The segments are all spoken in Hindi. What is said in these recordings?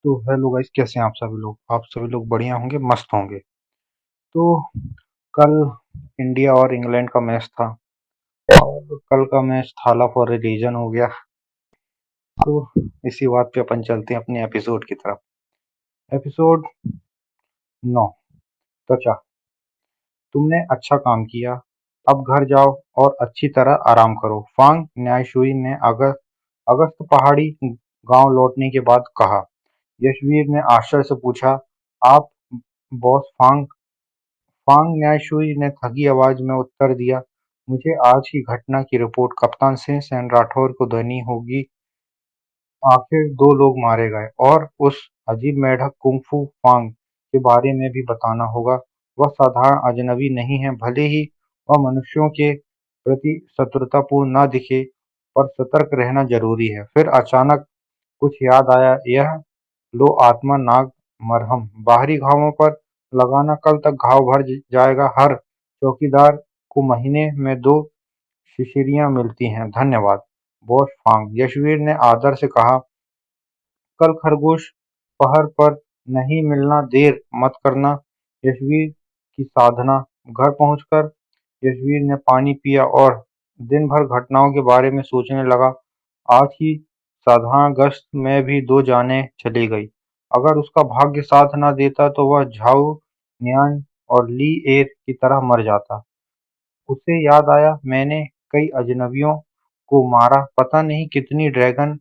तो हेलो गाइस, कैसे हैं आप सभी लोग बढ़िया होंगे, मस्त होंगे। तो कल इंडिया और इंग्लैंड का मैच था और कल का मैच थाला फॉर ए रीजन हो गया। तो इसी बात पे अपन चलते हैं अपने एपिसोड की तरफ। एपिसोड 9। त्वचा। तुमने अच्छा काम किया। अब घर जाओ और अच्छी तरह आराम करो, फांग न्यायशुई ने अगस्त पहाड़ी गांव लौटने के बाद कहा। यशवीर ने आश्चर्य से पूछा, आप बॉस फांग? फांग न्यायशूई ने थकी आवाज में उत्तर दिया, मुझे आज की घटना की रिपोर्ट कप्तान सिंह सेन राठौर को देनी होगी। आखिर 2 लोग मारे गए और उस अजीब मेढक कुंग-फू फांग के बारे में भी बताना होगा। वह साधारण अजनबी नहीं है, भले ही वह मनुष्यों के प्रति शत्रुतापूर्ण न दिखे, पर सतर्क रहना जरूरी है। फिर अचानक कुछ याद आया, यह लो आत्मा नाग मरहम, बाहरी घावों पर लगाना, कल तक घाव भर जाएगा। हर चौकीदार को महीने में 2 शिशिरियाँ मिलती हैं। धन्यवाद बॉस फांग, यशवीर ने आदर से कहा। कल खरगोश पहर पर नहीं मिलना, देर मत करना। यशवीर की साधना। घर पहुंचकर यशवीर ने पानी पिया और दिन भर घटनाओं के बारे में सोचने लगा। आज की साधारण गश्त में भी 2 जानें चली गई। अगर उसका भाग्य साथ न देता तो वह झाऊ नियान और ली एर की तरह मर जाता। उसे याद आया, मैंने कई अजनबियों को मारा, पता नहीं कितनी ड्रैगन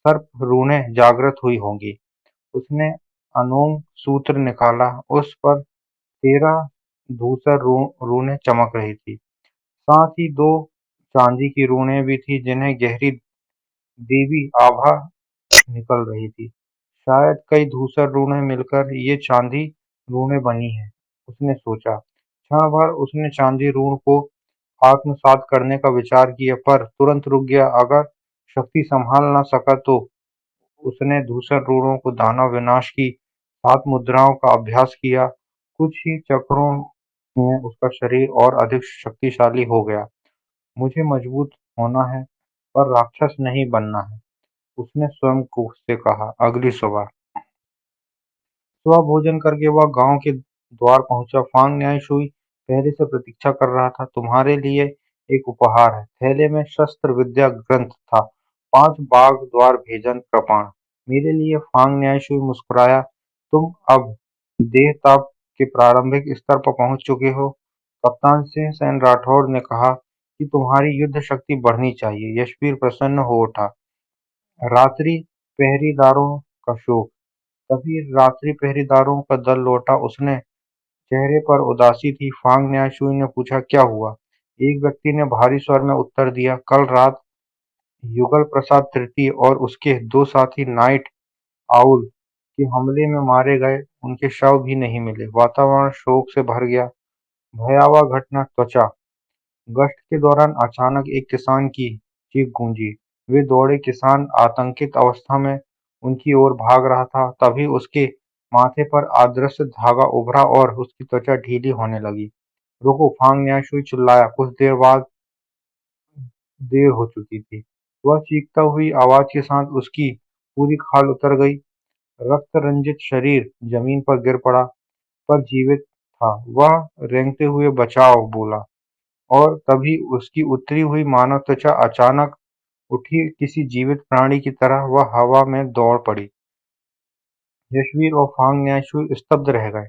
सर्प रूहें जागृत हुई होंगी। उसने अनोम सूत्र निकाला, उस पर 13 धूसर रूनें चमक रही थी। साथ ही 2 चांदी की रूनें भी थी, जिन्हें गहरी देवी आभा निकल रही थी। शायद कई धूसर रूनें मिलकर ये चांदी रूनें बनी हैं, उसने सोचा। क्षण भर उसने चांदी रूण को आत्मसात करने का विचार किया, पर तुरंत रुक गया। अगर शक्ति संभाल न सका तो उसने धूसर रूणों को दानव विनाश की 7 मुद्राओं का अभ्यास किया। कुछ ही चक्रों में उसका शरीर और अधिक शक्तिशाली हो गया। मुझे मजबूत होना है, पर राक्षस नहीं बनना है, उसने स्वयं को से कहा। अगली सुबह सुबह भोजन करके वह गांव के द्वार पहुंचा। फांग न्यायशुई पहले से प्रतीक्षा कर रहा था। तुम्हारे लिए एक उपहार है। थैले में शस्त्र विद्या ग्रंथ था, 5 बाघ द्वार भेजन कृपाण। मेरे लिए? फांग न्यायशुई मुस्कुराया। तुम अब देहताप के प्रारंभिक स्तर पर पहुंच चुके हो। कप्तान सिंह सेन राठौर ने कहा कि तुम्हारी युद्ध शक्ति बढ़नी चाहिए। यशवीर प्रसन्न हो उठा। रात्रि पहरेदारों का शोक। तभी रात्रि पहरेदारों का दल लौटा। उसने चेहरे पर उदासी थी। फांग न्यायशूई ने पूछा, क्या हुआ? एक व्यक्ति ने भारी स्वर में उत्तर दिया, कल रात युगल प्रसाद तृतीय और उसके 2 साथी नाइट आउल के हमले में मारे गए। उनके शव भी नहीं मिले। वातावरण शोक से भर गया। भयावह घटना। त्वचा। गश्त के दौरान अचानक एक किसान की चीख गूंजी। वे दौड़े। किसान आतंकित अवस्था में उनकी ओर भाग रहा था। तभी उसके माथे पर अदृश्य धागा उभरा और उसकी त्वचा ढीली होने लगी। रुको! फांग न्यायशुई चिल्लाया। कुछ देर बाद देर हो चुकी थी। वह चीखता हुई आवाज के साथ उसकी पूरी खाल उतर गई। रक्त रंजित शरीर जमीन पर गिर पड़ा, पर जीवित था। वह रेंगते हुए बचाव बोला, और तभी उसकी उतरी हुई मानव त्वचा अचानक उठी। किसी जीवित प्राणी की तरह वह हवा में दौड़ पड़ी। यशवीर और फांग न्यायशूई स्तब्ध रह गए।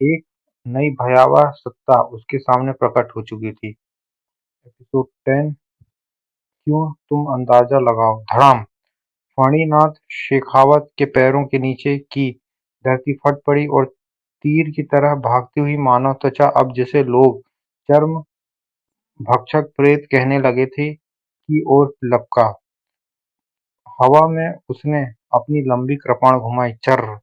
एक नई भयावह सत्ता उसके सामने प्रकट हो चुकी थी। एपिसोड 10। क्यों? तुम अंदाजा लगाओ। धड़ाम! फणिनाथ शेखावत के पैरों के नीचे की धरती फट पड़ी और तीर की तरह भागती हुई मानव त्वचा, अब जिसे लोग चर्म भक्षक प्रेत कहने लगे थे, की ओर लपका। हवा में उसने अपनी लंबी कृपाण घुमाई। चर्र!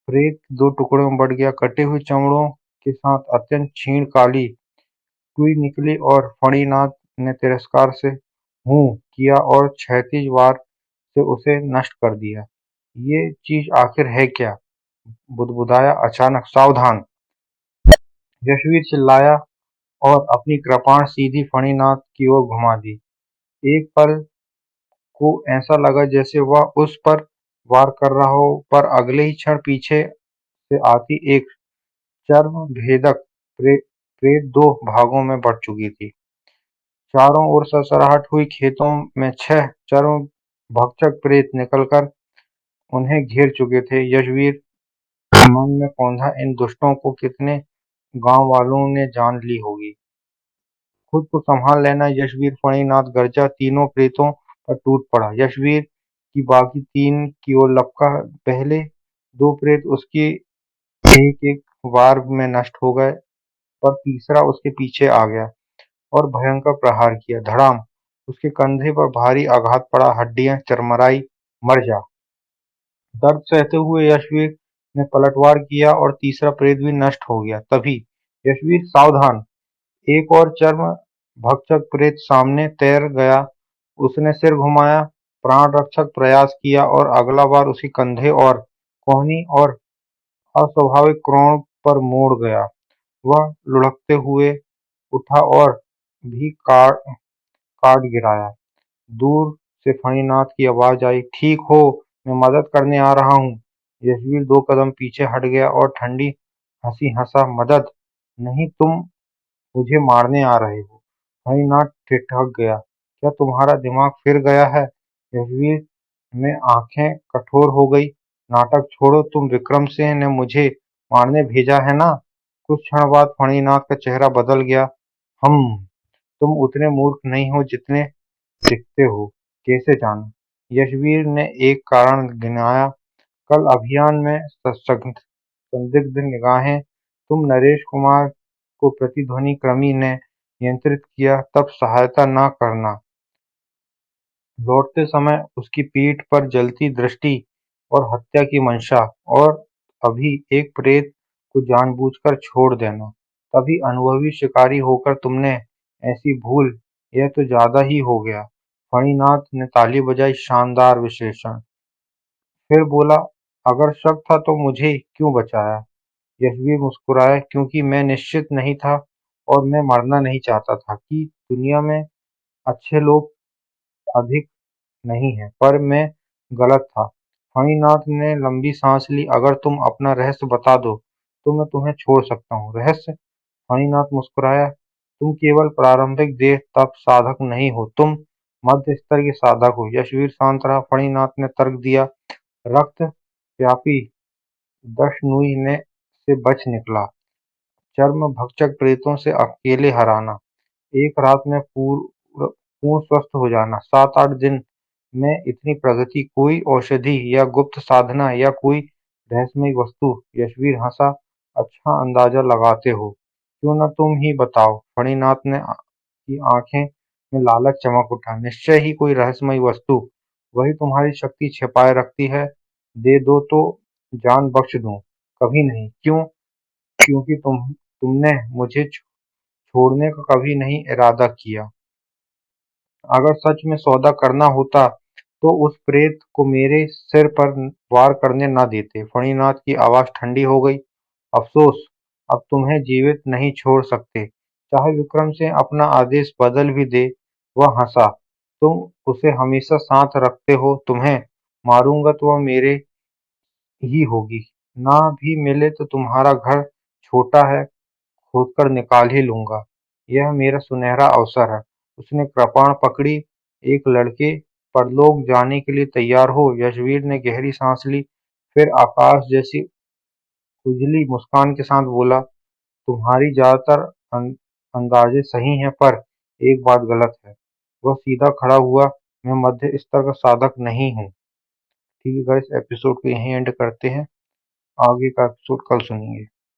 प्रेत 2 टुकड़ों में बंट गया। कटे हुए चमड़ों के साथ अत्यंत क्षीण काली सुई निकली और फणिनाथ ने तिरस्कार से हूँ किया और क्षैतिज वार से उसे नष्ट कर दिया। ये चीज आखिर है क्या? बुदबुदाया अचानक। सावधान! यशवीर चिल्लाया और अपनी कृपाण सीधी फणिनाथ की ओर घुमा दी। एक पल को ऐसा लगा जैसे वह उस पर वार कर रहा हो, पर अगले ही क्षण पीछे से आती एक चर्मभेदक प्रेत दो भागों में बढ़ चुकी थी। चारों ओर सरसराहट हुई। खेतों में 6 चर्मभक्षक प्रेत निकलकर उन्हें घेर चुके थे। यशवीर मन में कौंधा, इन दुष्टों को कितने गांव वालों ने जान ली होगी। खुद को संभाल लेना यशवीर, फणिनाथ गरजा। तीनों प्रेतों पर टूट पड़ा। यशवीर की बाकी 3 की ओर लपका। पहले 2 प्रेत उसकी एक-एक वार में नष्ट हो गए, पर तीसरा उसके पीछे आ गया और भयंकर प्रहार किया। धड़ाम! उसके कंधे पर भारी आघात पड़ा, हड्डियां चरमराई। मर जा! दर्द सहते हुए यशवीर ने पलटवार किया और तीसरा प्रेत भी नष्ट हो गया। तभी यशवीर, सावधान! एक और चर्म भक्षक प्रेत सामने तैर गया। उसने सिर घुमाया, प्राण रक्षक प्रयास किया और अगला बार उसी कंधे और कोहनी और अस्वाभाविक कोण पर मोड़ गया। वह लुढ़कते हुए उठा और भी काट गिराया। दूर से फणिनाथ की आवाज आई, ठीक हो, मैं मदद करने आ रहा हूँ। यशवीर 2 कदम पीछे हट गया और ठंडी हंसी हंसा, मदद नहीं, तुम मुझे मारने आ रहे हो। हरिनाथ ठिठक गया, क्या तुम्हारा दिमाग फिर गया है? यशवीर में आंखें कठोर हो गई। नाटक छोड़ो, तुम विक्रम सिंह ने मुझे मारने भेजा है ना? कुछ क्षण बाद फणिनाथ का चेहरा बदल गया। हम तुम उतने मूर्ख नहीं हो जितने दिखते हो। कैसे जाना? यशवीर ने एक कारण गिनाया। कल अभियान में संदिग्ध निगाहें। तुम नरेश कुमार को प्रतिध्वनि क्रमी ने नियंत्रित किया, तब सहायता न करना। लौटते समय उसकी पीठ पर जलती दृष्टि और हत्या की मंशा, और अभी एक प्रेत को जानबूझकर छोड़ देना। तभी अनुभवी शिकारी होकर तुमने ऐसी भूल, यह तो ज्यादा ही हो गया। फणिनाथ ने ताली बजाई, शानदार विश्लेषण। फिर बोला, अगर शक था तो मुझे क्यों बचाया? यशवीर मुस्कुराया, क्योंकि मैं निश्चित नहीं था और मैं मरना नहीं चाहता था कि दुनिया में अच्छे लोग अधिक नहीं हैं, पर मैं गलत था। फणिनाथ ने लंबी सांस ली, अगर तुम अपना रहस्य बता दो तो मैं तुम्हें छोड़ सकता हूँ। रहस्य? फणिनाथ मुस्कुराया, तुम केवल प्रारंभिक देह तप साधक नहीं हो, तुम मध्य स्तर के साधक हो। यशवीर शांत रहा। फणिनाथ ने तर्क दिया, रक्त व्यापी दशनुई ने से बच निकला। चर्म भक्षक प्रेतों से अकेले हराना, एक रात में पूर्ण स्वस्थ हो जाना, 7-8 दिन में इतनी प्रगति, कोई औषधि या गुप्त साधना या कोई रहस्यमयी वस्तु? यशवीर हंसा, अच्छा अंदाजा लगाते हो, क्यों न तुम ही बताओ? फणिनाथ ने की आंखें में लालच चमक उठा, निश्चय ही कोई रहस्यमयी वस्तु, वही तुम्हारी शक्ति छिपाए रखती है। दे दो तो जान बख्श दूं। कभी नहीं। क्यों? क्योंकि तुमने मुझे छोड़ने का कभी नहीं इरादा किया। अगर सच में सौदा करना होता तो उस प्रेत को मेरे सिर पर वार करने न देते। फणिनाथ की आवाज ठंडी हो गई, अफसोस, अब तुम्हें जीवित नहीं छोड़ सकते, चाहे विक्रम सिंह अपना आदेश बदल भी दे। वह हंसा, तुम उसे हमेशा साथ रखते हो, तुम्हें मारूंगा तो वह मेरे ही होगी। ना भी मिले तो तुम्हारा घर छोटा है, खोदकर निकाल ही लूंगा। यह मेरा सुनहरा अवसर है। उसने कृपाण पकड़ी, एक लड़के परलोक जाने के लिए तैयार हो? यशवीर ने गहरी सांस ली, फिर आकाश जैसी उजली मुस्कान के साथ बोला, तुम्हारी ज्यादातर अंदाजे सही हैं, पर एक बात गलत है। वह सीधा खड़ा हुआ, मैं मध्य स्तर का साधक नहीं हूँ। ठीक है गाइस, एपिसोड को यहीं एंड करते हैं। आगे का एपिसोड कल सुनेंगे।